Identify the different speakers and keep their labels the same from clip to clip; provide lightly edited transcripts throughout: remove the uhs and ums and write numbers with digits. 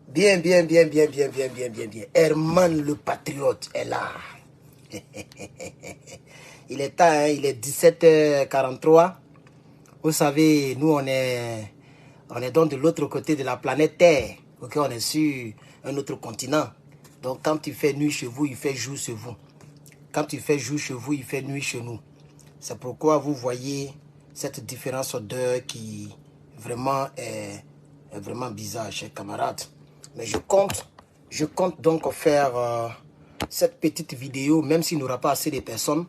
Speaker 1: Bien, bien, bien, bien, bien, bien, bien, bien, bien. Herman le patriote est là. Il est temps, hein, il est 17h43. Vous savez, nous, on est donc de l'autre côté de la planète Terre. Ok, on est sur un autre continent. Donc, quand il fait nuit chez vous, il fait jour chez vous. Quand il fait jour chez vous, il fait nuit chez nous. C'est pourquoi vous voyez cette différence d'heure qui vraiment est vraiment bizarre, chers camarades. Mais je compte donc faire cette petite vidéo, même s'il n'y aura pas assez de personnes.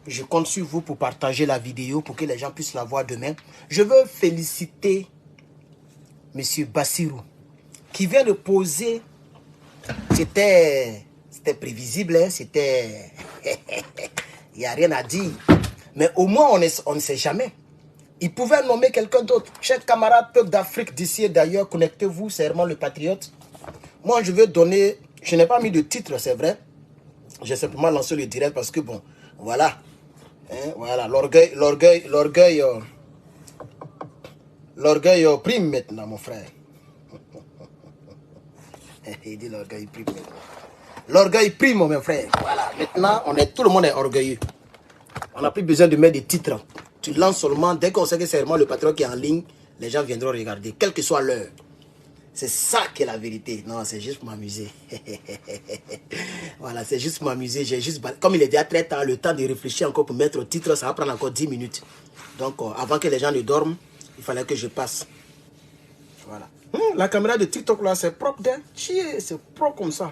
Speaker 1: Je compte sur vous pour partager la vidéo, pour que les gens puissent la voir demain. Je veux féliciter M. Bassirou, qui vient de poser. C'était prévisible, hein, c'était... Il n'y a rien à dire. Mais au moins, on ne sait jamais. Il pouvait nommer quelqu'un d'autre. Chers camarades, peuple d'Afrique, d'ici et d'ailleurs, connectez-vous, c'est Herman le patriote. Moi, je veux donner... Je n'ai pas mis de titre, c'est vrai. J'ai simplement lancé le direct parce que, bon, voilà. Hein, voilà, l'orgueil prime maintenant, mon frère. Il dit l'orgueil prime maintenant. L'orgueil prime, mon frère. Voilà, maintenant, tout le monde est orgueilleux. On n'a plus besoin de mettre des titres. Tu lances seulement, dès qu'on sait que c'est vraiment le patron qui est en ligne, les gens viendront regarder, quelle que soit l'heure. C'est ça qui est la vérité. Non, c'est juste pour m'amuser. Voilà, c'est juste pour m'amuser. Comme il est déjà très tard, le temps de réfléchir encore pour mettre au titre, ça va prendre encore 10 minutes. Donc, avant que les gens ne dorment, il fallait que je passe. Voilà. La caméra de TikTok, là, c'est propre d'un chier. C'est propre comme ça.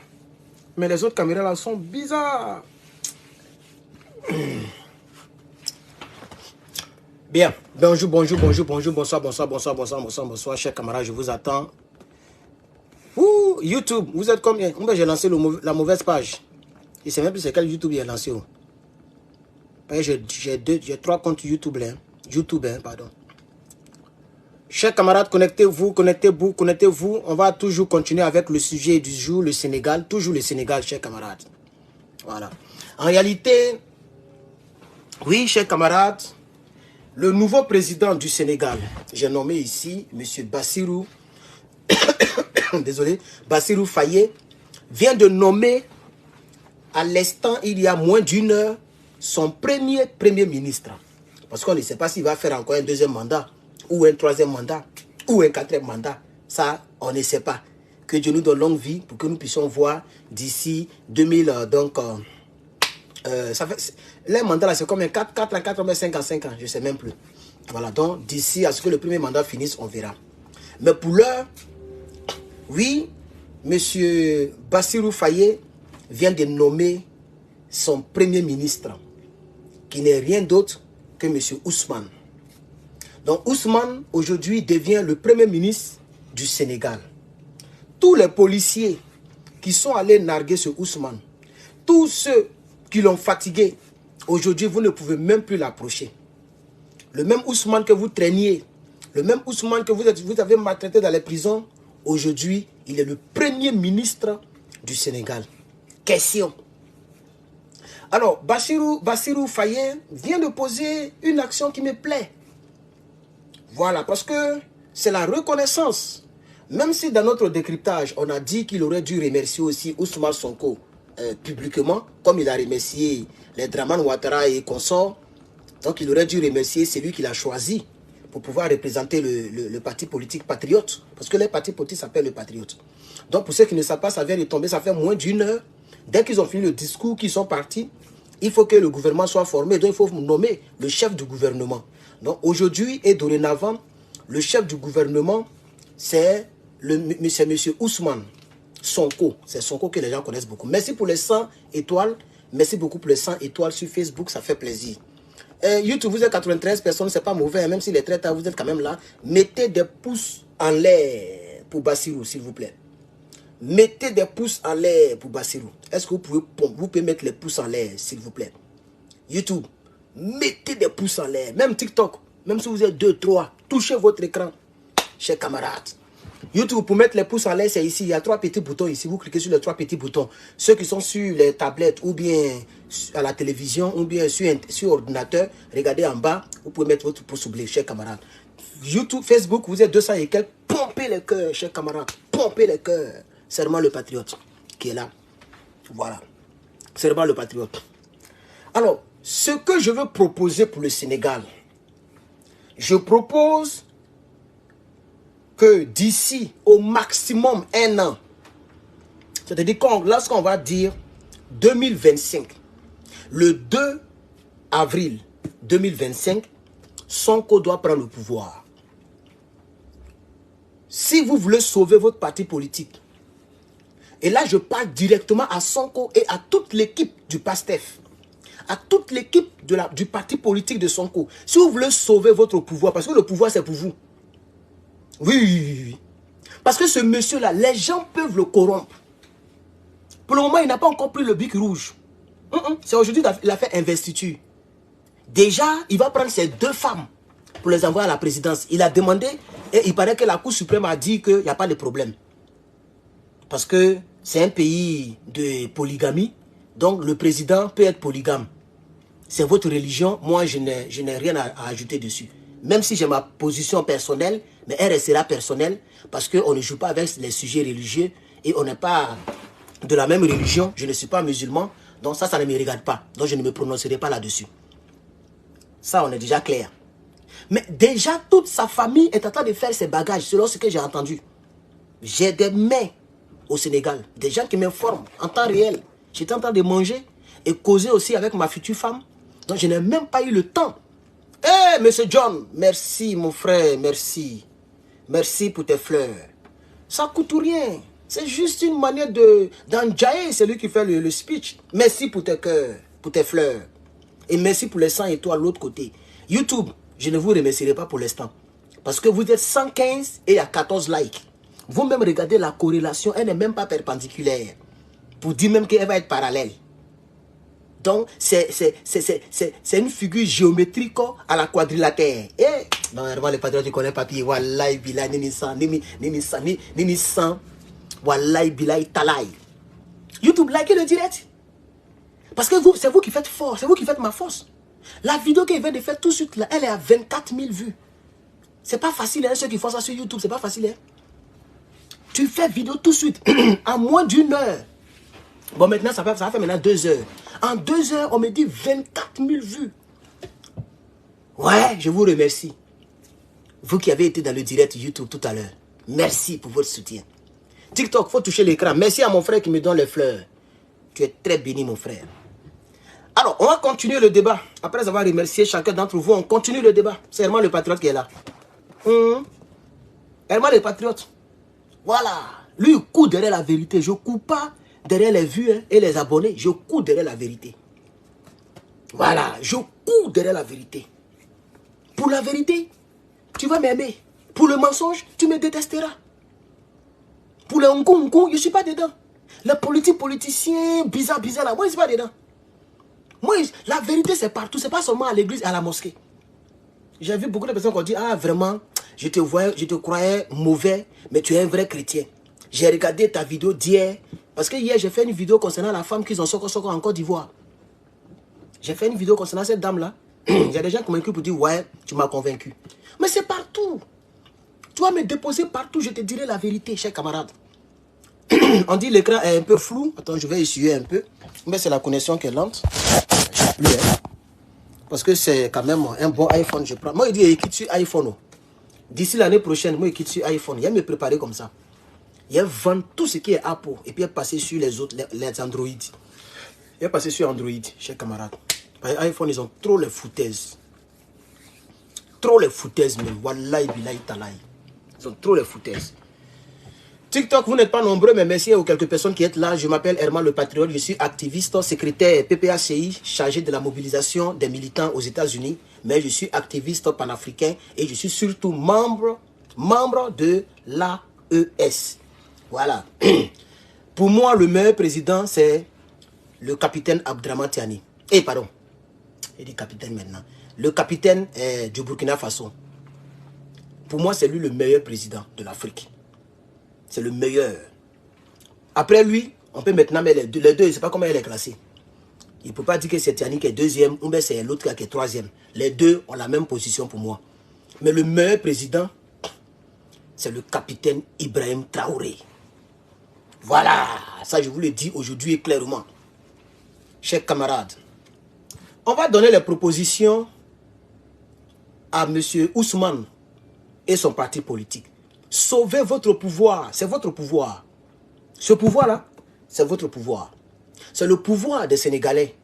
Speaker 1: Mais les autres caméras, là, sont bizarres. Bien, bonjour, bonsoir, chers camarades, je vous attends. Ouh, YouTube, vous êtes combien? J'ai lancé la mauvaise page. Je ne sais même plus c'est quel YouTube j'ai lancé. J'ai 3 comptes YouTube, hein. Pardon. Chers camarades, connectez-vous. On va toujours continuer avec le sujet du jour, le Sénégal. Toujours le Sénégal, chers camarades. Voilà. En réalité, oui, chers camarades, le nouveau président du Sénégal, j'ai nommé ici M. Bassirou, désolé, Bassirou Faye, vient de nommer à l'instant, il y a moins d'une heure, son premier ministre. Parce qu'on ne sait pas s'il va faire encore un deuxième mandat, ou un troisième mandat, ou un quatrième mandat. Ça, on ne sait pas. Que Dieu nous donne longue vie pour que nous puissions voir d'ici 2000, ça fait, les mandats là, c'est combien? 4 ans, 5 ans, je ne sais même plus. Voilà, donc d'ici à ce que le premier mandat finisse, on verra. Mais pour l'heure, oui, M. Bassirou Faye vient de nommer son premier ministre, qui n'est rien d'autre que M. Ousmane. Donc Ousmane, aujourd'hui, devient le premier ministre du Sénégal. Tous les policiers qui sont allés narguer ce Ousmane, tous ceux qui l'ont fatigué, aujourd'hui, vous ne pouvez même plus l'approcher. Le même Ousmane que vous traîniez, le même Ousmane que vous avez maltraité dans les prisons, aujourd'hui, il est le premier ministre du Sénégal. Question. Alors, Bassirou Faye vient de poser une action qui me plaît. Voilà, parce que c'est la reconnaissance. Même si dans notre décryptage, on a dit qu'il aurait dû remercier aussi Ousmane Sonko publiquement, comme il a remercié les Dramane Ouattara et consorts. Donc, il aurait dû remercier celui qu'il a choisi pour pouvoir représenter le parti politique patriote. Parce que les partis politiques s'appellent le patriote. Donc, pour ceux qui ne savent pas, ça vient de tomber, ça fait moins d'une heure. Dès qu'ils ont fini le discours, qu'ils sont partis, il faut que le gouvernement soit formé. Donc, il faut nommer le chef du gouvernement. Donc, aujourd'hui et dorénavant, le chef du gouvernement, c'est monsieur Ousmane Sonko. C'est Sonko que les gens connaissent beaucoup. Merci pour les 100 étoiles. Merci beaucoup pour les 100 étoiles sur Facebook. Ça fait plaisir. YouTube, vous êtes 93 personnes, c'est pas mauvais, même s'il est très tard, vous êtes quand même là. Mettez des pouces en l'air pour Bassirou, s'il vous plaît. Mettez des pouces en l'air pour Bassirou. Est-ce que vous pouvez mettre les pouces en l'air, s'il vous plaît? YouTube, mettez des pouces en l'air. Même TikTok, même si vous êtes 2, 3, touchez votre écran, chers camarades. YouTube, pour mettre les pouces en l'air, c'est ici. Il y a 3 petits boutons ici. Vous cliquez sur les 3 petits boutons. Ceux qui sont sur les tablettes ou bien à la télévision ou bien sur ordinateur, regardez en bas. Vous pouvez mettre votre pouce bleu, chers camarades. YouTube, Facebook, vous êtes 200 et quelques. pomper les cœurs, chers camarades. Pomper les cœurs. Serment le patriote qui est là. Voilà. Serment le patriote. Alors, ce que je veux proposer pour le Sénégal, je propose que d'ici au maximum 1 an, c'est-à-dire lorsqu'on va dire 2025, le 2 avril 2025, Sonko doit prendre le pouvoir. Si vous voulez sauver votre parti politique, et là je parle directement à Sonko et à toute l'équipe du PASTEF, à toute l'équipe du parti politique de Sonko, si vous voulez sauver votre pouvoir, parce que le pouvoir c'est pour vous. Oui. Parce que ce monsieur-là, les gens peuvent le corrompre. Pour le moment, il n'a pas encore pris le bic rouge. C'est aujourd'hui qu'il a fait investiture. Déjà, il va prendre ses 2 femmes pour les envoyer à la présidence. Il a demandé, et il paraît que la Cour suprême a dit qu'il n'y a pas de problème. Parce que c'est un pays de polygamie, donc le président peut être polygame. C'est votre religion, moi je n'ai rien à ajouter dessus. Même si j'ai ma position personnelle, mais elle restera personnelle, parce qu'on ne joue pas avec les sujets religieux, et on n'est pas de la même religion, je ne suis pas musulman, donc ça ne me regarde pas, donc je ne me prononcerai pas là-dessus. Ça, on est déjà clair. Mais déjà, toute sa famille est en train de faire ses bagages, selon ce que j'ai entendu. J'ai des mains au Sénégal, des gens qui m'informent en temps réel. J'étais en train de manger et causer aussi avec ma future femme, donc je n'ai même pas eu le temps. Eh, monsieur John, merci mon frère, merci. Merci pour tes fleurs. Ça ne coûte rien. C'est juste une manière d'enjailler celui qui fait le speech. Merci pour tes cœurs, pour tes fleurs. Et merci pour les 100 étoiles de l'autre côté. YouTube, je ne vous remercierai pas pour l'instant. Parce que vous êtes 115 et il y a 14 likes. Vous-même regardez la corrélation, elle n'est même pas perpendiculaire. Pour dire même qu'elle va être parallèle. Donc, c'est une figure géométrique à la quadrilatère. Eh, non, vraiment, les patriotes, tu connais papier. Wallahi, bilay, nini san. Wallahi, bilay, talay. YouTube, likez le direct. Parce que c'est vous qui faites force, c'est vous qui faites ma force. La vidéo qu'il vient de faire tout de suite, là, elle est à 24 000 vues. C'est pas facile, hein, ceux qui font ça sur YouTube, c'est pas facile, hein. Tu fais vidéo tout de suite, en moins d'1 heure. Bon, maintenant, ça va faire maintenant 2 heures. En 2 heures, on me dit 24 000 vues. Ouais, je vous remercie. Vous qui avez été dans le direct YouTube tout à l'heure, merci pour votre soutien. TikTok, il faut toucher l'écran. Merci à mon frère qui me donne les fleurs. Tu es très béni, mon frère. Alors, on va continuer le débat. Après avoir remercié chacun d'entre vous, on continue le débat. C'est Herman le patriote qui est là. Herman le patriote. Voilà. Lui, il court derrière la vérité. Je ne cours pas derrière les vues et les abonnés. Je cours derrière la vérité. Voilà. Je cours derrière la vérité. Pour la vérité, tu vas m'aimer. Pour le mensonge, tu me détesteras. Pour le Hong-Kong, je ne suis pas dedans. Les politiciens bizarres là, moi je ne suis pas dedans. Moi, la vérité c'est partout, c'est pas seulement à l'église et à la mosquée. J'ai vu beaucoup de personnes qui ont dit, ah vraiment, je te croyais mauvais, mais tu es un vrai chrétien. J'ai regardé ta vidéo d'hier, parce que hier j'ai fait une vidéo concernant la femme qu'ils ont soko en Côte d'Ivoire. J'ai fait une vidéo concernant cette dame-là. Il y a des gens qui m'ont écrit pour dire, ouais, tu m'as convaincu. Mais c'est partout. Tu vas me déposer partout, je te dirai la vérité, chers camarades. On dit l'écran est un peu flou. Attends, je vais essuyer un peu. Mais c'est la connexion qui est lente. Je sais plus, hein. Parce que c'est quand même un bon iPhone. Je prends. Moi, il dit écrit sur iPhone. D'ici l'année prochaine, moi, il écrit sur iPhone. Il va me préparer comme ça. Il va vendre tout ce qui est Apple. Et puis, il va passer sur les autres, les Android. Il va passer sur Android, chers camarades. Les iPhone, ils ont trop les foutaises. Trop les foutaises, mais wallahi billahi talahi. Ils ont trop les foutaises. TikTok, vous n'êtes pas nombreux, mais merci aux quelques personnes qui êtes là. Je m'appelle Herman le Patriote, je suis activiste, secrétaire PPACI, chargé de la mobilisation des militants aux États-Unis. Mais je suis activiste panafricain et je suis surtout membre de l'AES. Voilà. Pour moi, le meilleur président, c'est le capitaine Abdraman Tiani. Pardon. Il dit capitaine maintenant. Le capitaine du Burkina Faso. Pour moi, c'est lui le meilleur président de l'Afrique. C'est le meilleur. Après lui, on peut maintenant mettre les deux, je ne sais pas comment elle est classée. Il ne peut pas dire que c'est Tiani qui est deuxième ou bien c'est l'autre qui est troisième. Les deux ont la même position pour moi. Mais le meilleur président, c'est le capitaine Ibrahim Traoré. Voilà, ça je vous le dis aujourd'hui et clairement. Chers camarades, on va donner les propositions à M. Ousmane et son parti politique. Sauvez votre pouvoir, c'est votre pouvoir. Ce pouvoir-là, c'est votre pouvoir. C'est le pouvoir des Sénégalais,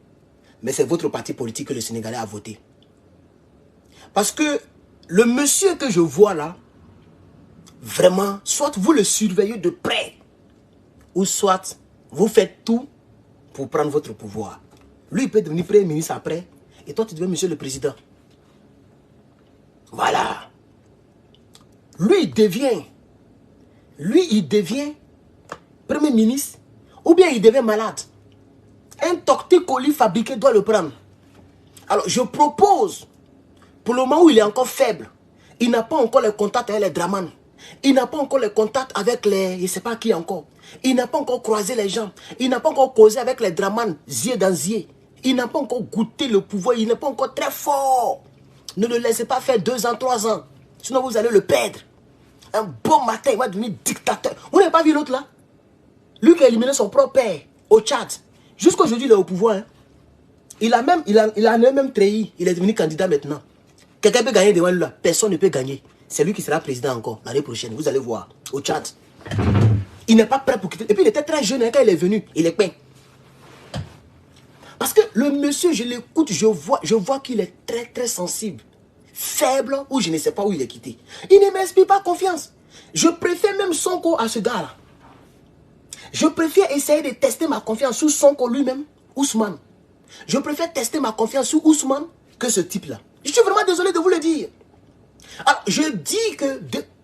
Speaker 1: mais c'est votre parti politique que le Sénégalais a voté. Parce que le monsieur que je vois là, vraiment, soit vous le surveillez de près, ou soit vous faites tout pour prendre votre pouvoir. Lui, il peut devenir premier ministre après, et toi, tu deviens monsieur le président. Voilà. Lui, il devient premier ministre, ou bien il devient malade. Un torticolis fabriqué doit le prendre. Alors, je propose, pour le moment où il est encore faible, il n'a pas encore les contacts avec les Draman. Il n'a pas encore les contacts avec les... Je ne sais pas qui encore. Il n'a pas encore croisé les gens. Il n'a pas encore causé avec les Draman, zier dans zier. Il n'a pas encore goûté le pouvoir. Il n'est pas encore très fort. Ne le laissez pas faire 2 ans, 3 ans. Sinon, vous allez le perdre. Un bon matin, il va devenir dictateur. Vous n'avez pas vu l'autre là? Lui qui a éliminé son propre père au Tchad. Jusqu'aujourd'hui, il est au pouvoir. Hein. Il a même trahi. Il est devenu candidat maintenant. Quelqu'un peut gagner devant lui là. Personne ne peut gagner. C'est lui qui sera président encore l'année prochaine. Vous allez voir. Au Tchad. Il n'est pas prêt pour quitter. Et puis il était très jeune hein, quand il est venu. Il est peint. Parce que le monsieur, je l'écoute, je vois qu'il est très très sensible. Faible ou je ne sais pas où il est quitté. Il ne m'inspire pas confiance. Je préfère même Sonko à ce gars-là. Je préfère essayer de tester ma confiance sous Sonko lui-même, Ousmane. Je préfère tester ma confiance sous Ousmane que ce type-là. Je suis vraiment désolé de vous le dire. Alors, je dis que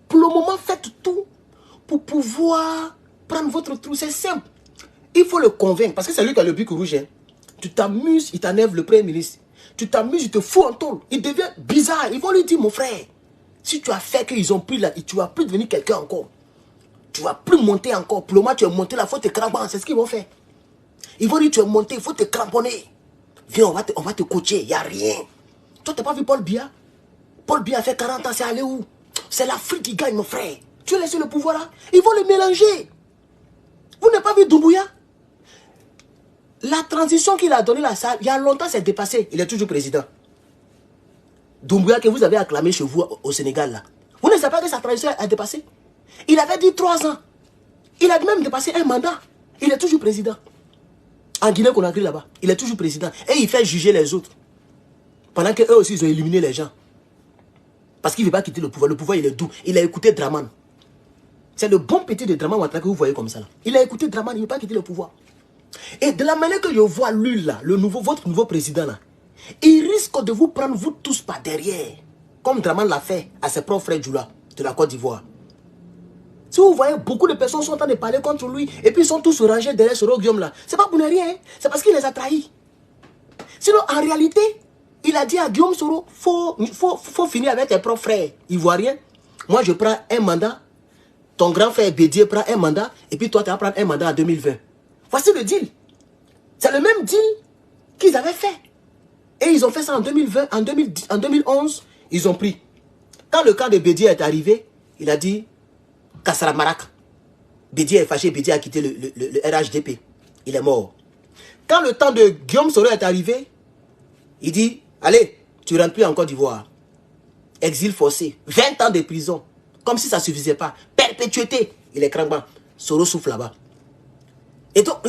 Speaker 1: pour le moment, faites tout pour pouvoir prendre votre trou. C'est simple. Il faut le convaincre, parce que c'est lui qui a le bic rouge. Hein. Tu t'amuses, il t'enlève le premier ministre. Tu t'amuses, il te fout en tôle. Il devient bizarre. Ils vont lui dire, mon frère, si tu as fait qu'ils ont pris là, tu ne vas plus devenir quelqu'un encore. Tu ne vas plus monter encore. Pour le moment, tu es monté là, il faut te cramponner. C'est ce qu'ils vont faire. Ils vont dire, tu es monté, il faut te cramponner. Viens, on va te coacher, il n'y a rien. Toi, tu n'as pas vu Paul Biya? Paul Biya a fait 40 ans, c'est allé où? C'est l'Afrique qui gagne, mon frère. Tu as laissé le pouvoir là? Ils vont le mélanger. Vous n'avez pas vu Doumbouya? La transition qu'il a donnée là, ça, il y a longtemps, c'est dépassé. Il est toujours président. Doumbouya que vous avez acclamé chez vous au Sénégal là. Vous ne savez pas que sa transition a dépassé? Il avait dit 3 ans. Il a même dépassé un mandat. Il est toujours président. En Guinée-Conakry là-bas, il est toujours président. Et il fait juger les autres. Pendant qu'eux aussi, ils ont éliminé les gens. Parce qu'il ne veut pas quitter le pouvoir. Le pouvoir, il est doux. Il a écouté Draman. C'est le bon petit de Draman Ouattara que vous voyez comme ça. Là. Il a écouté Draman, il ne veut pas quitter le pouvoir. Et de la manière que je vois lui là, votre nouveau président là, il risque de vous prendre vous tous par derrière. Comme Draman l'a fait à ses propres frères Djoula de la Côte d'Ivoire. Si vous voyez, beaucoup de personnes sont en train de parler contre lui. Et puis ils sont tous rangés derrière ce Guillaume là. C'est pas pour ne rien. Hein. C'est parce qu'il les a trahis. Sinon, en réalité, il a dit à Guillaume Soro, faut finir avec tes propres frères ivoiriens. Moi, je prends un mandat. Ton grand frère Bédier prend un mandat. Et puis toi, tu vas prendre un mandat en 2020. Voici le deal. C'est le même deal qu'ils avaient fait. Et ils ont fait ça en 2020. En 2011, ils ont pris. Quand le camp de Bédier est arrivé, il a dit Kassara Marak. Bédier est fâché. Bédier a quitté le RHDP. Il est mort. Quand le temps de Guillaume Soro est arrivé, il dit, allez, tu rentres plus en Côte d'Ivoire. Exil forcé. 20 ans de prison. Comme si ça ne suffisait pas. Perpétuité. Il est craquant. Soro souffle là-bas. Et donc,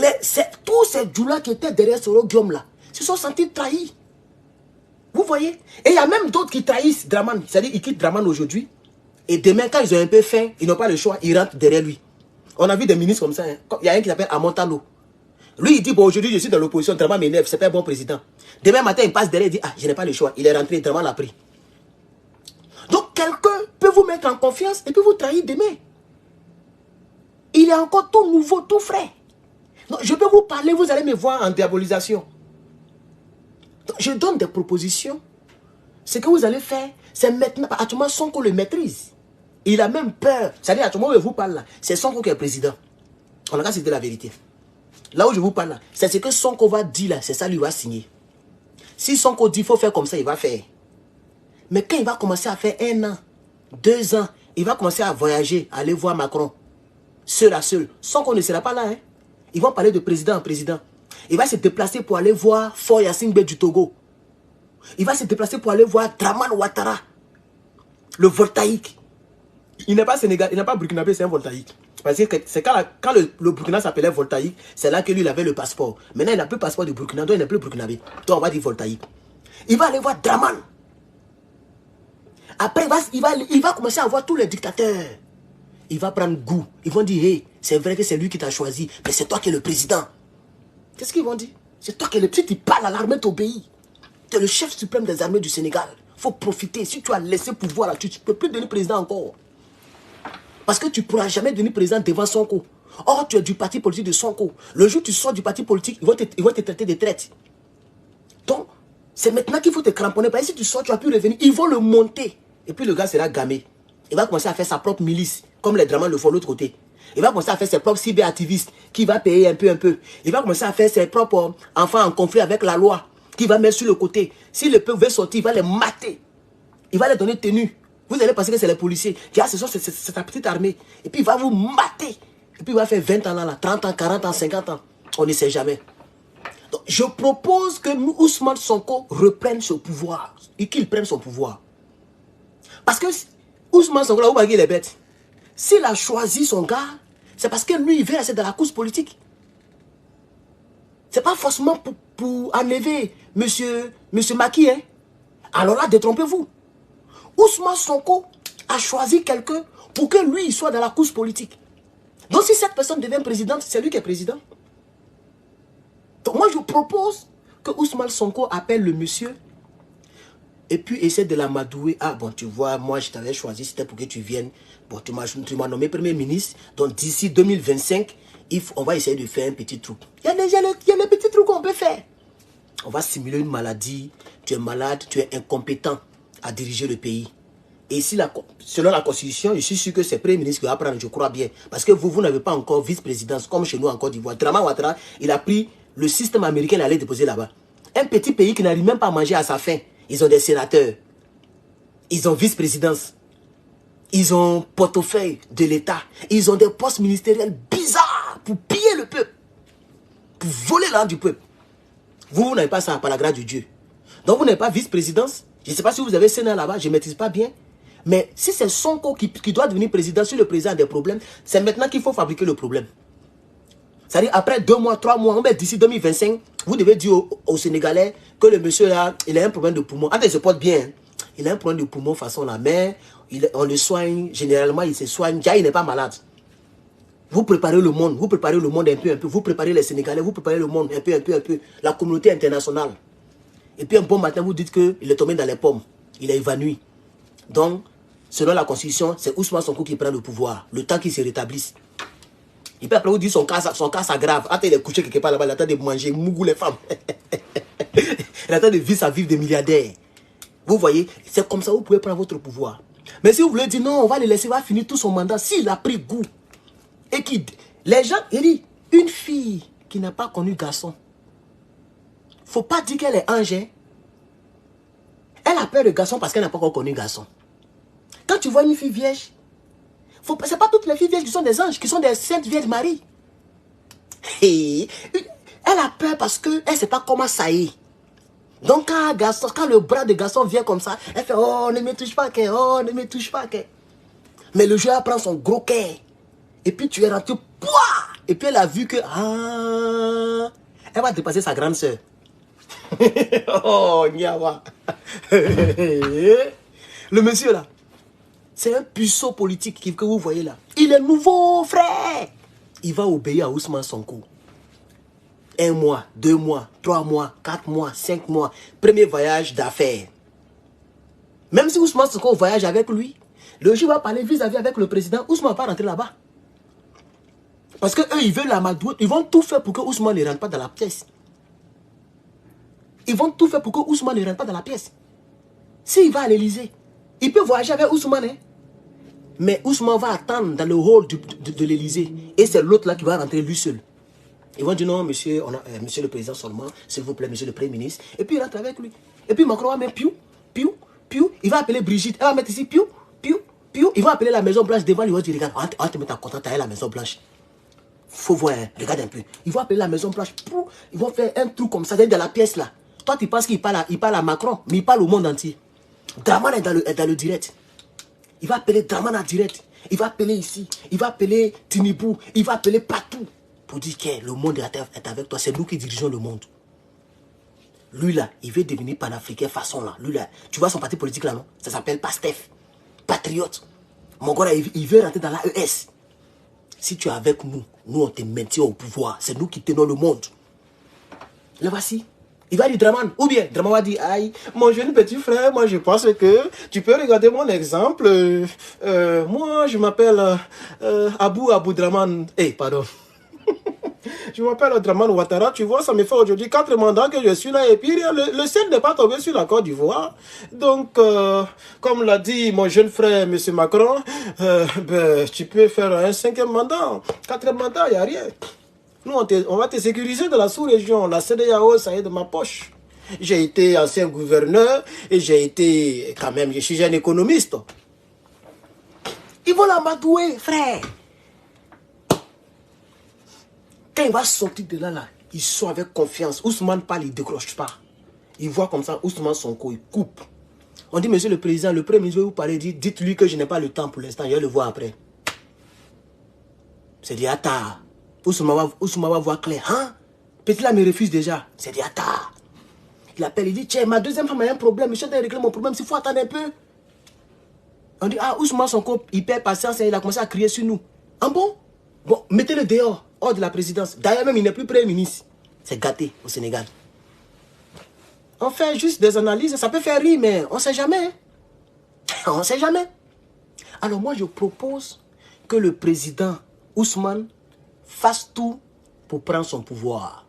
Speaker 1: tous ces Djoula qui étaient derrière Soro Guillaume là, se sont sentis trahis. Vous voyez? Et il y a même d'autres qui trahissent Draman. C'est-à-dire, ils quittent Draman aujourd'hui. Et demain, quand ils ont un peu faim, ils n'ont pas le choix. Ils rentrent derrière lui. On a vu des ministres comme ça. Hein. Il y a un qui s'appelle Amontalo. Lui, il dit, bon, aujourd'hui, je suis dans l'opposition, Draman m'énerve, c'est pas un bon président. Demain matin, il passe derrière, il dit, ah, je n'ai pas le choix. Il est rentré, Draman l'a pris. Donc, quelqu'un peut vous mettre en confiance et puis vous trahir demain. Il est encore tout nouveau, tout frais. Donc, je peux vous parler, vous allez me voir en diabolisation. Donc, je donne des propositions. Ce que vous allez faire, c'est maintenant, actuellement, Sonko le maîtrise. Il a même peur. C'est-à-dire, actuellement, où je vous parle là, c'est Sonko qui est président. On a qu'à citer la vérité. Là où je vous parle là, c'est ce que Sonko va dire là, c'est ça lui va signer. Si Sonko dit qu'il faut faire comme ça, il va faire. Mais quand il va commencer à faire 1 an, 2 ans, il va commencer à voyager, à aller voir Macron. Seul à seul. Sonko ne sera pas là. Hein. Ils vont parler de président en président. Il va se déplacer pour aller voir Faure Gnassingbé du Togo. Il va se déplacer pour aller voir Dramane Ouattara. Le voltaïque. Il n'est pas Sénégal, il n'est pas burkinabé, c'est un voltaïque. Parce que c'est quand le Burkina s'appelait voltaïque, c'est là que lui il avait le passeport. Maintenant il n'a plus le passeport du Burkina, donc il n'est plus burkinabé. Donc on va dire voltaïque. Il va aller voir Dramane. Après il va commencer à voir tous les dictateurs. Il va prendre goût. Ils vont dire, hey, c'est vrai que c'est lui qui t'a choisi, mais c'est toi qui es le président. Qu'est-ce qu'ils vont dire? C'est toi qui es le petit, tu parles à l'armée de ton pays. Tu es le chef suprême des armées du Sénégal. Il faut profiter. Si tu as laissé pouvoir là, tu ne peux plus devenir président encore. Parce que tu ne pourras jamais devenir président devant Sonko. Or, tu es du parti politique de Sonko. Le jour où tu sors du parti politique, ils vont te traiter de traite. Donc, c'est maintenant qu'il faut te cramponner. Parce que si tu sors, tu vas plus revenir. Ils vont le monter. Et puis le gars sera gamé. Il va commencer à faire sa propre milice, comme les Dramane le font de l'autre côté. Il va commencer à faire ses propres cyberactivistes, qui va payer un peu. Il va commencer à faire ses propres enfants en conflit avec la loi, qui va mettre sur le côté. Si le peuple veut sortir, il va les mater. Il va les donner tenue. Vous allez penser que c'est les policiers. C'est ta petite armée. Et puis il va vous mater. Et puis il va faire 20 ans là, 30 ans, 40 ans, 50 ans. On ne sait jamais. Donc, je propose que Ousmane Sonko reprenne ce pouvoir. Et qu'il prenne son pouvoir. Parce que Ousmane Sonko, là où il est bête. S'il a choisi son gars, c'est parce que lui, il veut rester dans la course politique. C'est pas forcément pour enlever monsieur Macky. Hein. Alors là, détrompez-vous. Ousmane Sonko a choisi quelqu'un pour que lui, il soit dans la course politique. Donc si cette personne devient présidente, c'est lui qui est président. Donc moi, je propose que Ousmane Sonko appelle le monsieur et puis essaie de l'amadouer. Ah bon, tu vois, moi, je t'avais choisi, c'était pour que tu viennes. Bon, tu m'as nommé Premier ministre. Donc d'ici 2025, on va essayer de faire un petit truc. Il y a les petits trucs qu'on peut faire. On va simuler une maladie. Tu es malade, tu es incompétent à diriger le pays. Et si selon la Constitution, je suis sûr que c'est le Premier ministre qui va prendre, je crois bien. Parce que vous n'avez pas encore vice-présidence, comme chez nous en Côte d'Ivoire. Dramane Ouattara, il a pris le système américain et allait déposer là-bas. Un petit pays qui n'arrive même pas à manger à sa faim. Ils ont des sénateurs. Ils ont vice-présidence. Ils ont portefeuille de l'État. Ils ont des postes ministériels bizarres pour piller le peuple. Pour voler l'argent du peuple. Vous n'avez pas ça par la grâce de Dieu. Donc vous n'avez pas vice-présidence. Je ne sais pas si vous avez Sénat là-bas, je ne maîtrise pas bien. Mais si c'est Sonko qui doit devenir président, si le président a des problèmes, c'est maintenant qu'il faut fabriquer le problème. C'est-à-dire après 2 mois, 3 mois, d'ici 2025, vous devez dire aux Sénégalais que le monsieur là, il a un problème de poumon. Ah, il se porte bien. Il a un problème de poumon façon la mer. On le soigne, généralement il se soigne. Déjà, il n'est pas malade. Vous préparez le monde, un peu. Vous préparez les Sénégalais, vous préparez le monde un peu. La communauté internationale. Et puis un bon matin, vous dites qu'il est tombé dans les pommes. Il est évanoui. Donc, selon la Constitution, c'est Ousmane Sonko qui prend le pouvoir. Le temps qu'il se rétablisse. Et puis après, vous dites son cas s'aggrave. Attends, il est couché quelque part là-bas, il attend de manger, mougou les femmes. Il attend de vivre sa vie de milliardaire. Vous voyez, c'est comme ça que vous pouvez prendre votre pouvoir. Mais si vous voulez dire non, on va le laisser, il va finir tout son mandat. S'il a pris goût, et les gens, il dit, une fille qui n'a pas connu garçon, faut pas dire qu'elle est ange. Hein. Elle a peur de garçon parce qu'elle n'a pas encore connu garçon. Quand tu vois une fille vierge, c'est pas toutes les filles vierges qui sont des anges, qui sont des saintes vierges Marie. Elle a peur parce qu'elle ne sait pas comment ça est. Donc quand le bras de garçon vient comme ça, elle fait oh ne me touche pas, oh ne me touche pas. Mais le joueur prend son gros cœur. Et puis tu es rentré, pouah. Et puis elle a vu que elle va dépasser sa grande soeur. Oh, Nyawa. Le monsieur là, c'est un puceau politique que vous voyez là. Il est nouveau, frère. Il va obéir à Ousmane Sonko. 1 mois, 2 mois, 3 mois, 4 mois, 5 mois. Premier voyage d'affaires. Même si Ousmane Sonko voyage avec lui, le jour va parler vis-à-vis avec le président, Ousmane va rentrer là-bas. Parce qu'eux, ils veulent l'amadouer. Ils vont tout faire pour que Ousmane ne rentre pas dans la pièce. Ils vont tout faire pour que Ousmane ne rentre pas dans la pièce. S'il va à l'Élysée, il peut voyager avec Ousmane. Hein? Mais Ousmane va attendre dans le hall de l'Élysée. Et c'est l'autre là qui va rentrer lui seul. Ils vont dire non, monsieur, monsieur le président seulement, s'il vous plaît, monsieur le Premier ministre. Et puis il rentre avec lui. Et puis Macron va mettre piou. Il va appeler Brigitte. Elle va mettre ici piou. Puis ils vont appeler la Maison Blanche devant lui, ils vont dire, regarde, on va te mettre en contact avec la Maison Blanche. Faut voir, hein, regarde un peu. Ils vont appeler la Maison Blanche, ils vont faire un truc comme ça, dans la pièce là. Toi, tu penses qu'il parle à Macron, mais il parle au monde entier. Draman est dans le direct. Il va appeler Draman en direct. Il va appeler ici. Il va appeler Tinibou. Il va appeler partout. Pour dire que le monde est avec toi. C'est nous qui dirigeons le monde. Lui là, il veut devenir panafricain façon là. Lui là, tu vois son parti politique là, non? Ça s'appelle PASTEF. Patriote. Mon gars là, il veut rentrer dans la ES. Si tu es avec nous, nous on te maintient au pouvoir. C'est nous qui tenons le monde. Le voici. Il va dire Draman, ou bien Draman va dire, aïe, mon jeune petit frère, moi je pense que tu peux regarder mon exemple. Moi je m'appelle Abou Draman. Pardon. Je m'appelle Draman Ouattara, tu vois, ça me fait aujourd'hui 4 mandats que je suis là. Et puis le ciel n'est pas tombé sur la Côte d'Ivoire. Donc, comme l'a dit mon jeune frère, M. Macron, tu peux faire un 5e mandat. 4e mandat, il n'y a rien. Nous, on va te sécuriser de la sous-région. La CEDEAO, ça y est de ma poche. J'ai été ancien gouverneur et j'ai été, quand même, je suis un économiste. Ils vont l'amadouer, frère. Quand il va sortir de là, il sort avec confiance. Ousmane parle, il ne décroche pas. Il voit comme ça, Ousmane Sonko, il coupe. On dit, monsieur le président, le premier ministre veut vous parler, dites-lui que je n'ai pas le temps pour l'instant, je vais le voir après. C'est dit, attends. Ousmane va voir clair. Hein? Petit là me refuse déjà. C'est dit, attends. Il appelle, il dit, tiens, ma deuxième femme a un problème. Je suis en train de régler mon problème. S'il faut attendre un peu. On dit, ah, Ousmane Sonko, il perd patience et il a commencé à crier sur nous. Ah bon? Bon, mettez-le dehors, hors de la présidence. D'ailleurs, même, il n'est plus premier ministre. C'est gâté au Sénégal. On fait juste des analyses. Ça peut faire rire, mais on ne sait jamais. On ne sait jamais. Alors, moi, je propose que le président Ousmane fasse tout pour prendre son pouvoir.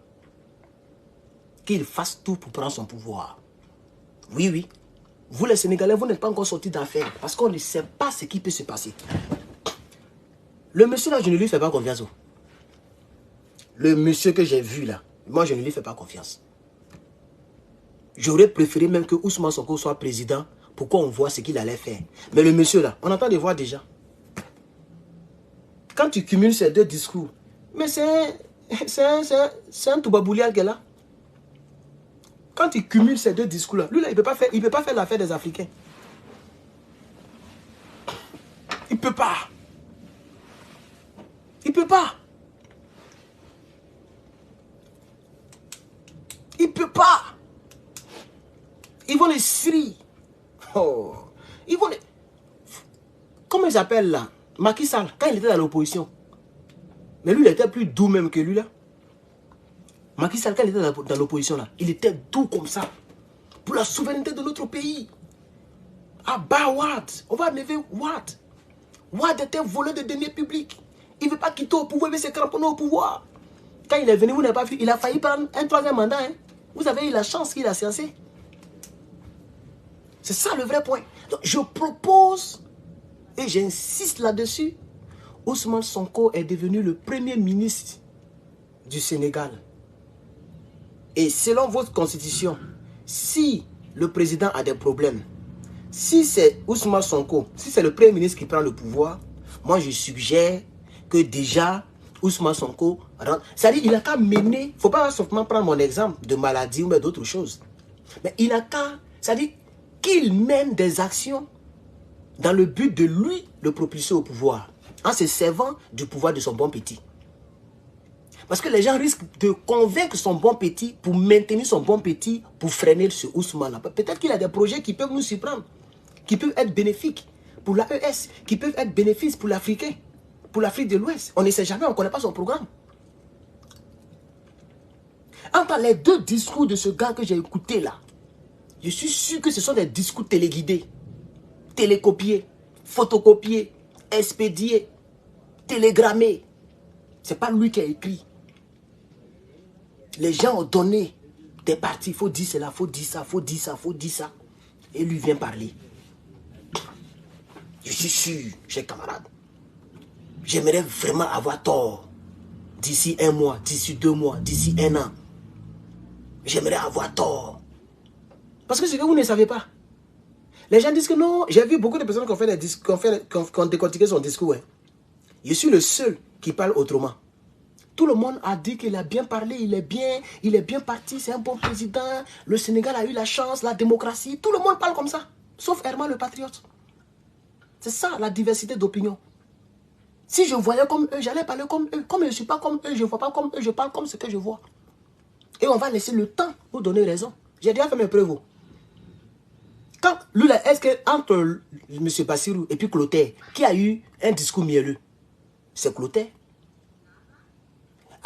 Speaker 1: Qu'il fasse tout pour prendre son pouvoir. Oui, oui. Vous les Sénégalais, vous n'êtes pas encore sortis d'affaires. Parce qu'on ne sait pas ce qui peut se passer. Le monsieur là, je ne lui fais pas confiance. Le monsieur que j'ai vu là, moi je ne lui fais pas confiance. J'aurais préféré même que Ousmane Sonko soit président pour qu'on voit ce qu'il allait faire. Mais le monsieur là, on entend des voix déjà. Quand tu cumules ces deux discours, mais c'est un Toubaboulial qui est là. Quand tu cumules ces deux discours-là, lui là, il ne peut pas faire l'affaire des Africains. Il ne peut pas. Il ne peut pas. Il ne peut pas. Ils vont les Syrie. Oh. Ils vont les... Comment ils appellent là? Macky Sall, quand il était dans l'opposition. Mais lui, il était plus doux même que lui là. Macky Sall, quand il était dans l'opposition là, il était doux comme ça. Pour la souveraineté de notre pays. Ah bah Wad, on va enlever Wad. Wad était volé de deniers publics. Il ne veut pas quitter au pouvoir, il veut se cramponner au pouvoir. Quand il est venu, vous n'avez pas vu, il a failli prendre un 3e mandat. Hein. Vous avez eu la chance qu'il a censé. C'est ça le vrai point. Donc, je propose, et j'insiste là-dessus, Ousmane Sonko est devenu le premier ministre du Sénégal. Et selon votre constitution, si le président a des problèmes, si c'est Ousmane Sonko, si c'est le premier ministre qui prend le pouvoir, moi je suggère que déjà Ousmane Sonko rentre. C'est-à-dire il n'a qu'à mener, il ne faut pas simplement prendre mon exemple de maladie ou d'autres choses. Mais il n'a qu'à, c'est-à-dire qu'il mène des actions dans le but de lui le propulser au pouvoir, en se servant du pouvoir de son bon petit. Parce que les gens risquent de convaincre son bon petit pour maintenir son bon petit, pour freiner ce Ousmane-là. Peut-être qu'il a des projets qui peuvent nous surprendre, qui peuvent être bénéfiques pour l'AES, qui peuvent être bénéfiques pour l'Africain, pour l'Afrique de l'Ouest. On ne sait jamais, on ne connaît pas son programme. Entre les deux discours de ce gars que j'ai écouté là, je suis sûr que ce sont des discours téléguidés, télécopiés, photocopiés, expédiés, télégrammés. Ce n'est pas lui qui a écrit. Les gens ont donné des parties. Il faut dire cela, il faut dire ça, il faut dire ça, il faut dire ça. Et lui vient parler. Je suis sûr, chers camarades. J'aimerais vraiment avoir tort. D'ici 1 mois, d'ici 2 mois, d'ici 1 an. J'aimerais avoir tort. Parce que ce que vous ne savez pas, Les gens disent que non. J'ai vu beaucoup de personnes qui ont, fait qui ont décortiqué son discours. Hein. Je suis le seul qui parle autrement. Tout le monde a dit qu'il a bien parlé, il est bien parti, c'est un bon président. Le Sénégal a eu la chance, la démocratie. Tout le monde parle comme ça, sauf Herman le patriote. C'est ça la diversité d'opinion. Si je voyais comme eux, j'allais parler comme eux. Comme je ne suis pas comme eux, je ne vois pas comme eux, je parle comme ce que je vois. Et on va laisser le temps pour donner raison. J'ai déjà fait mes preuves. Quand lui, est-ce que entre M. Bassirou et puis Clotaire, qui a eu un discours mielleux? C'est Clotaire.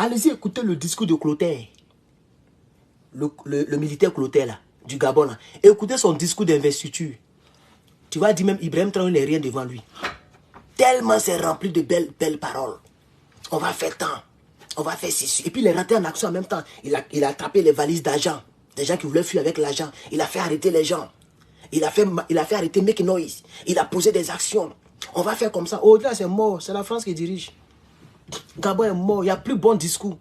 Speaker 1: Allez-y écouter le discours de Clotaire. Le militaire Clotaire là, du Gabon là. Et écoutez son discours d'investiture. Tu vas dire même Ibrahim Traoré n'est rien devant lui. Tellement c'est rempli de belles paroles. On va faire tant. On va faire ceci. Et puis il est rentré en action en même temps. Il a attrapé les valises d'argent. Des gens qui voulaient fuir avec l'argent. Il a fait arrêter les gens. Il a fait arrêter Make Noise. Il a posé des actions. On va faire comme ça. Au-delà, c'est mort. C'est la France qui dirige. Gabon est mort. Il n'y a plus bon discours.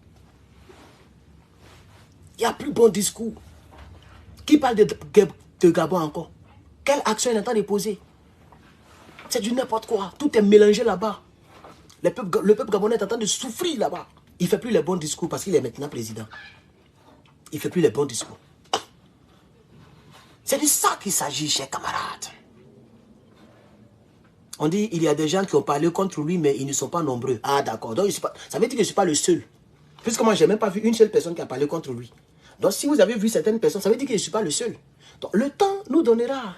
Speaker 1: Il n'y a plus bon discours. Qui parle de Gabon encore? Quelle action il est en train de poser? C'est du n'importe quoi. Tout est mélangé là-bas. Le peuple gabonais est en train de souffrir là-bas. Il ne fait plus les bons discours parce qu'il est maintenant président. Il ne fait plus les bons discours. C'est de ça qu'il s'agit, chers camarades. On dit il y a des gens qui ont parlé contre lui, mais ils ne sont pas nombreux. Ah d'accord. Donc ça veut dire que je ne suis pas le seul. Puisque moi, je n'ai même pas vu une seule personne qui a parlé contre lui. Donc si vous avez vu certaines personnes, ça veut dire que je ne suis pas le seul. Donc le temps nous donnera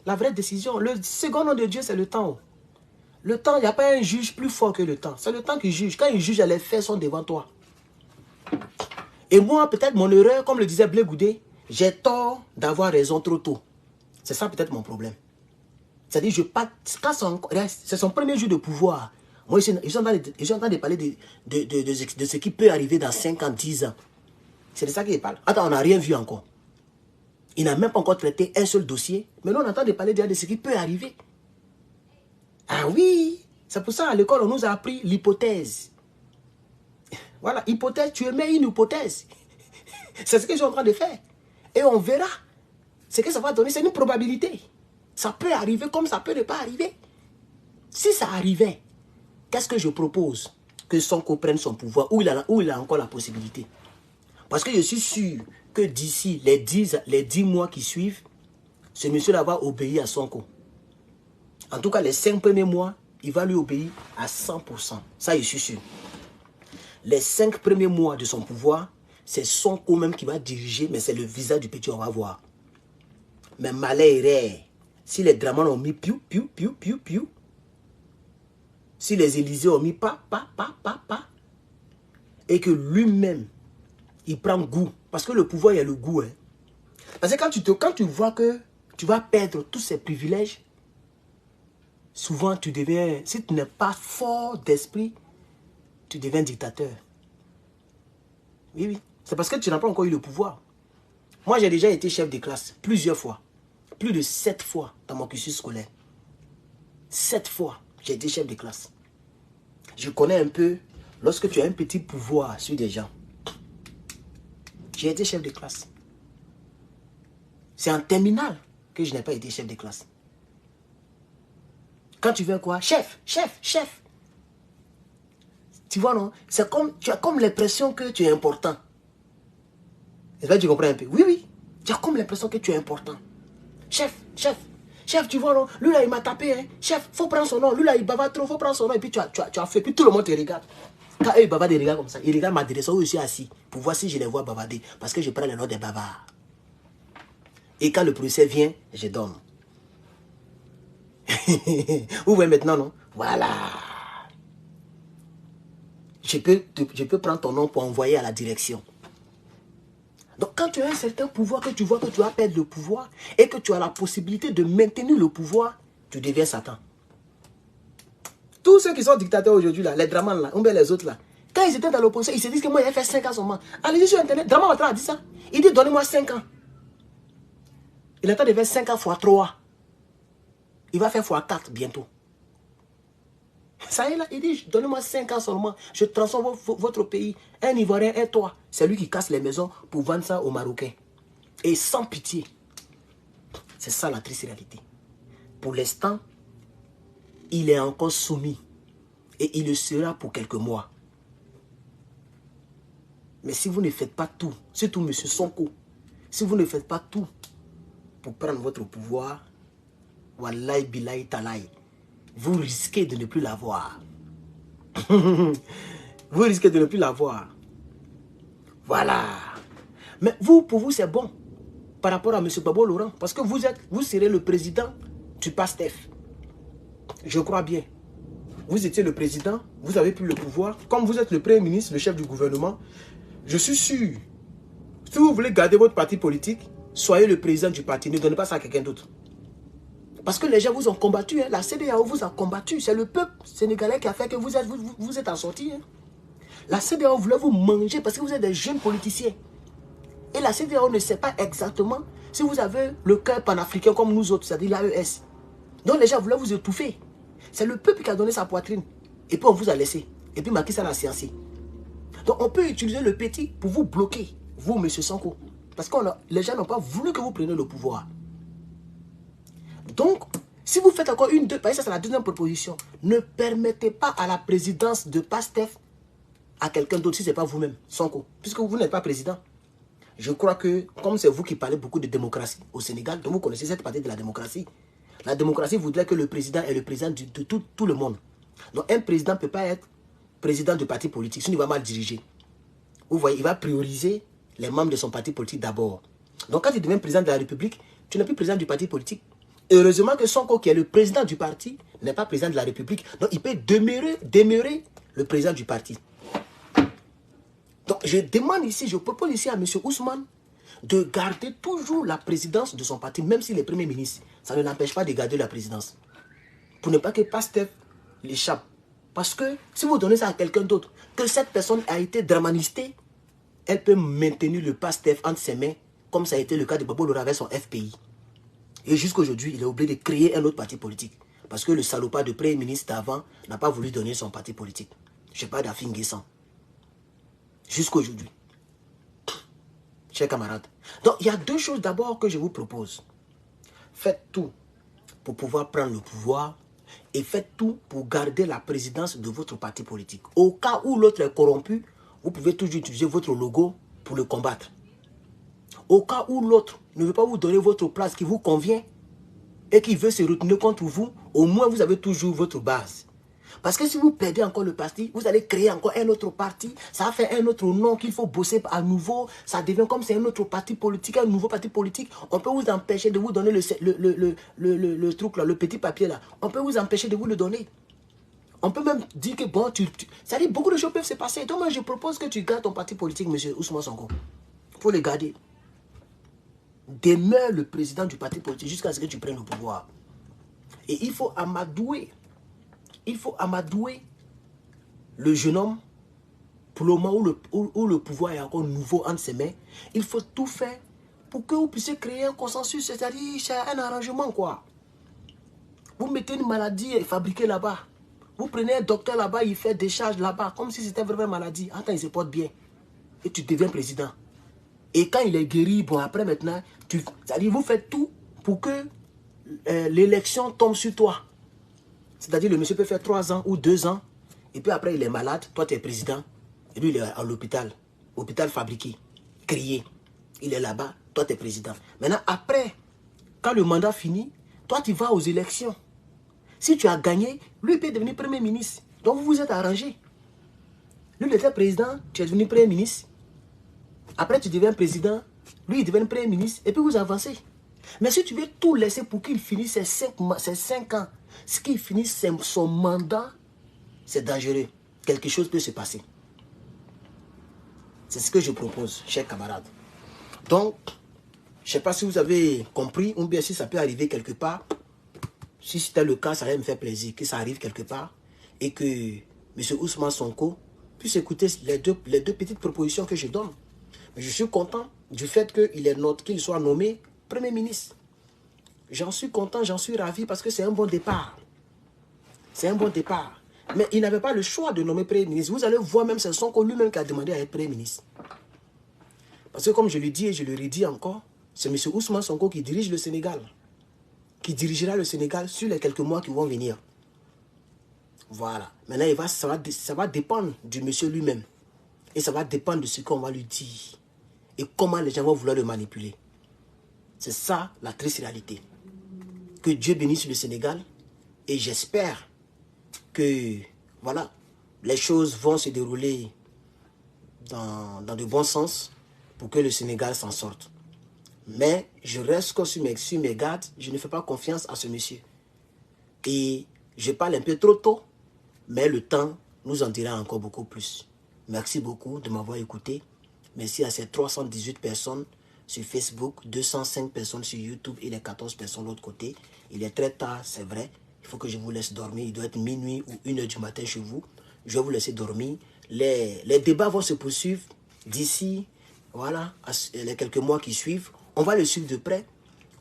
Speaker 1: la vraie décision. Le second nom de Dieu, c'est le temps. Le temps, il n'y a pas un juge plus fort que le temps. C'est le temps qui juge. Quand il juge, les faits sont devant toi. Et moi, peut-être mon erreur, comme le disait Blé Goudé, j'ai tort d'avoir raison trop tôt. C'est ça peut-être mon problème. C'est-à-dire, c'est son premier jour de pouvoir. Moi, ils sont en train de parler de ce qui peut arriver dans 5 ans, 10 ans. C'est de ça qu'il parle. Attends, on n'a rien vu encore. Il n'a même pas encore traité un seul dossier. Mais là, on entend parler déjà de ce qui peut arriver. Ah oui, c'est pour ça, à l'école, on nous a appris l'hypothèse. Voilà, hypothèse, tu émets une hypothèse. C'est ce que je suis en train de faire. Et on verra ce que ça va donner. C'est une probabilité. Ça peut arriver comme ça peut ne pas arriver. Si ça arrivait, qu'est-ce que je propose? Que Sonko prenne son pouvoir, où il a encore la possibilité. Parce que je suis sûr que d'ici les 10 mois qui suivent, ce monsieur-là va obéir à Sonko. En tout cas, les 5 premiers mois, il va lui obéir à 100%. Ça, je suis sûr. Les 5 premiers mois de son pouvoir, c'est Sonko même qui va diriger, mais c'est le visage du petit, on va voir. Mais malheur, si les Dramans ont mis piou, piou, piou, piou, piou, si les Élysées ont mis pa, et que lui-même, il prend goût, parce que le pouvoir, il y a le goût. Hein. Parce que quand tu vois que tu vas perdre tous ces privilèges, souvent tu deviens, si tu n'es pas fort d'esprit, tu deviens dictateur. Oui, oui. C'est parce que tu n'as pas encore eu le pouvoir. Moi, j'ai déjà été chef de classe plusieurs fois. Plus de 7 fois dans mon cursus scolaire. 7 fois, j'ai été chef de classe. Je connais un peu, lorsque tu as un petit pouvoir sur des gens. J'ai été chef de classe. C'est en terminale que je n'ai pas été chef de classe. Quand tu veux quoi? Chef, chef, chef. Tu vois, non? C'est comme, tu as comme l'impression que tu es important. Est-ce que tu comprends un peu? Oui, oui. Tu as comme l'impression que tu es important. Chef, chef. Chef, tu vois, non? Lui là, il m'a tapé. Hein? Chef, faut prendre son nom. Lui là, il bavard trop, faut prendre son nom. Et puis tu as fait. Puis tout le monde te regarde. Quand eux, ils bavardent, ils regardent comme ça. Ils regardent ma direction où je suis assis. Pour voir si je les vois bavarder. Parce que je prends le nom des bavards. Et quand le procès vient, je donne. Vous voyez maintenant, non? Voilà. Je peux prendre ton nom pour envoyer à la direction. Donc quand tu as un certain pouvoir, que tu vois que tu vas perdre le pouvoir, et que tu as la possibilité de maintenir le pouvoir, tu deviens Satan. Tous ceux qui sont dictateurs aujourd'hui, là, les Dramans, là, ou bien les autres, là, quand ils étaient dans l'opposition, ils se disent que moi, j'ai fait 5 ans seulement. Allez-y sur Internet, Draman Ouattara a dit ça. Il dit, donnez-moi 5 ans. Il est en train de faire 5 ans x 3. Il va faire x 4 bientôt. Ça y est là, il dit, donnez-moi 5 ans seulement, je transforme votre pays, un Ivoirien, un toit. C'est lui qui casse les maisons pour vendre ça aux Marocains. Et sans pitié. C'est ça la triste réalité. Pour l'instant, il est encore soumis. Et il le sera pour quelques mois. Mais si vous ne faites pas tout, surtout M. Sonko, si vous ne faites pas tout pour prendre votre pouvoir, wallahi billahi talaï, vous risquez de ne plus l'avoir. Vous risquez de ne plus l'avoir. Voilà. Mais vous, pour vous, c'est bon. Par rapport à M. Babo Laurent. Parce que vous serez le président du PASTEF. Je crois bien. Vous étiez le président, vous avez pris le pouvoir. Comme vous êtes le premier ministre, le chef du gouvernement, je suis sûr. Si vous voulez garder votre parti politique, soyez le président du parti. Ne donnez pas ça à quelqu'un d'autre. Parce que les gens vous ont combattu. Hein. La CEDEAO vous a combattu. C'est le peuple sénégalais qui a fait que vous êtes en sortie. Hein. La CEDEAO voulait vous manger parce que vous êtes des jeunes politiciens. Et la CEDEAO ne sait pas exactement si vous avez le cœur panafricain comme nous autres, c'est-à-dire l'AES. Donc les gens voulaient vous étouffer. C'est le peuple qui a donné sa poitrine. Et puis on vous a laissé. Et puis Macky Sall a sciencé. Donc on peut utiliser le petit pour vous bloquer, vous, M. Sonko. Parce que les gens n'ont pas voulu que vous preniez le pouvoir. Donc, si vous faites encore une, deux, ça c'est la deuxième proposition. Ne permettez pas à la présidence de PASTEF à quelqu'un d'autre si ce n'est pas vous-même, Sonko. Puisque vous n'êtes pas président. Je crois que, comme c'est vous qui parlez beaucoup de démocratie au Sénégal, donc vous connaissez cette partie de la démocratie. La démocratie voudrait que le président est le président de tout le monde. Donc un président ne peut pas être président de parti politique, sinon il va mal diriger. Vous voyez, il va prioriser les membres de son parti politique d'abord. Donc quand tu deviens président de la République, tu n'es plus président du parti politique. Heureusement que Sonko, qui est le président du parti, n'est pas président de la République. Donc il peut demeurer le président du parti. Donc je demande ici, je propose ici à M. Ousmane de garder toujours la présidence de son parti, même s'il est premier ministre. Ça ne l'empêche pas de garder la présidence. Pour ne pas que PASTEF l'échappe. Parce que si vous donnez ça à quelqu'un d'autre, que cette personne a été dramanistée, elle peut maintenir le PASTEF entre ses mains, comme ça a été le cas de Babo Laurent avec son FPI. Et jusqu'à aujourd'hui, il est obligé de créer un autre parti politique. Parce que le salopard de premier ministre d'avant n'a pas voulu donner son parti politique. Je ne sais pas d'Afin Guessan. Jusqu'à aujourd'hui. Chers camarades. Donc, il y a deux choses d'abord que je vous propose. Faites tout pour pouvoir prendre le pouvoir et faites tout pour garder la présidence de votre parti politique. Au cas où l'autre est corrompu, vous pouvez toujours utiliser votre logo pour le combattre. Au cas où l'autre ne veut pas vous donner votre place qui vous convient et qui veut se retourner contre vous, au moins vous avez toujours votre base. Parce que si vous perdez encore le parti, vous allez créer encore un autre parti, ça va faire un autre nom qu'il faut bosser à nouveau, ça devient comme c'est un autre parti politique, un nouveau parti politique. On peut vous empêcher de vous donner le truc là, le petit papier là. On peut vous empêcher de vous le donner. On peut même dire que bon, ça dit beaucoup de choses peuvent se passer. Donc moi je propose que tu gardes ton parti politique, M. Ousmane Sonko. Il faut le garder. Demeure le président du parti politique jusqu'à ce que tu prennes le pouvoir. Et il faut amadouer. Il faut amadouer le jeune homme pour le moment où le pouvoir est encore nouveau entre ses mains. Il faut tout faire pour que vous puissiez créer un consensus, c'est-à-dire un arrangement quoi. Vous mettez une maladie fabriquée là-bas. Vous prenez un docteur là-bas, il fait des charges là-bas, comme si c'était vraiment une maladie. Attends, il se porte bien. Et tu deviens président. Et quand il est guéri, bon après maintenant, c'est-à-dire vous faites tout pour que l'élection tombe sur toi. C'est-à-dire le monsieur peut faire 3 ans ou 2 ans, et puis après il est malade, toi tu es président, et lui il est à l'hôpital, hôpital fabriqué, créé. Il est là-bas, toi tu es président. Maintenant après, quand le mandat finit, toi tu vas aux élections. Si tu as gagné, lui il peut devenir premier ministre. Donc vous vous êtes arrangé. Lui il était président, tu es devenu premier ministre. Après tu deviens président, lui il devient premier ministre, et puis vous avancez. Mais si tu veux tout laisser pour qu'il finisse ses 5 ans, ce qu'il finisse son mandat, c'est dangereux. Quelque chose peut se passer. C'est ce que je propose, chers camarades. Donc, je ne sais pas si vous avez compris, ou bien si ça peut arriver quelque part. Si c'était le cas, ça va me faire plaisir que ça arrive quelque part. Et que M. Ousmane Sonko puisse écouter les deux petites propositions que je donne. Mais je suis content du fait qu'il soit nommé Premier ministre. J'en suis content, j'en suis ravi parce que c'est un bon départ. C'est un bon départ. Mais il n'avait pas le choix de nommer Premier ministre. Vous allez voir même, c'est Sonko lui-même qui a demandé à être Premier ministre. Parce que comme je le dis et je le redis encore, c'est M. Ousmane Sonko qui dirige le Sénégal. qui dirigera le Sénégal sur les quelques mois qui vont venir. Voilà. Maintenant, ça va dépendre du monsieur lui-même. Et ça va dépendre de ce qu'on va lui dire. Et comment les gens vont vouloir le manipuler. C'est ça la triste réalité. Que Dieu bénisse le Sénégal. Et j'espère que, voilà, les choses vont se dérouler dans de bons sens pour que le Sénégal s'en sorte. Mais je reste sur mes gardes. Je ne fais pas confiance à ce monsieur. Et je parle un peu trop tôt. Mais le temps nous en dira encore beaucoup plus. Merci beaucoup de m'avoir écouté. Merci à ces 318 personnes sur Facebook, 205 personnes sur YouTube et les 14 personnes de l'autre côté. Il est très tard, c'est vrai. Il faut que je vous laisse dormir. Il doit être minuit ou 1h du matin chez vous. Je vais vous laisser dormir. Les débats vont se poursuivre d'ici, voilà, les quelques mois qui suivent. On va le suivre de près.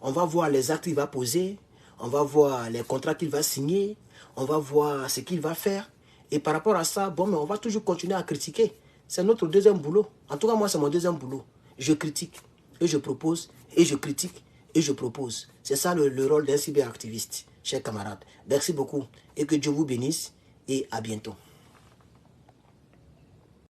Speaker 1: On va voir les actes qu'il va poser. On va voir les contrats qu'il va signer. On va voir ce qu'il va faire. Et par rapport à ça, bon, mais on va toujours continuer à critiquer. C'est notre deuxième boulot. En tout cas, moi, c'est mon deuxième boulot. Je critique et je propose et je critique et je propose. C'est ça le rôle d'un cyberactiviste, chers camarades. Merci beaucoup et que Dieu vous bénisse et à bientôt.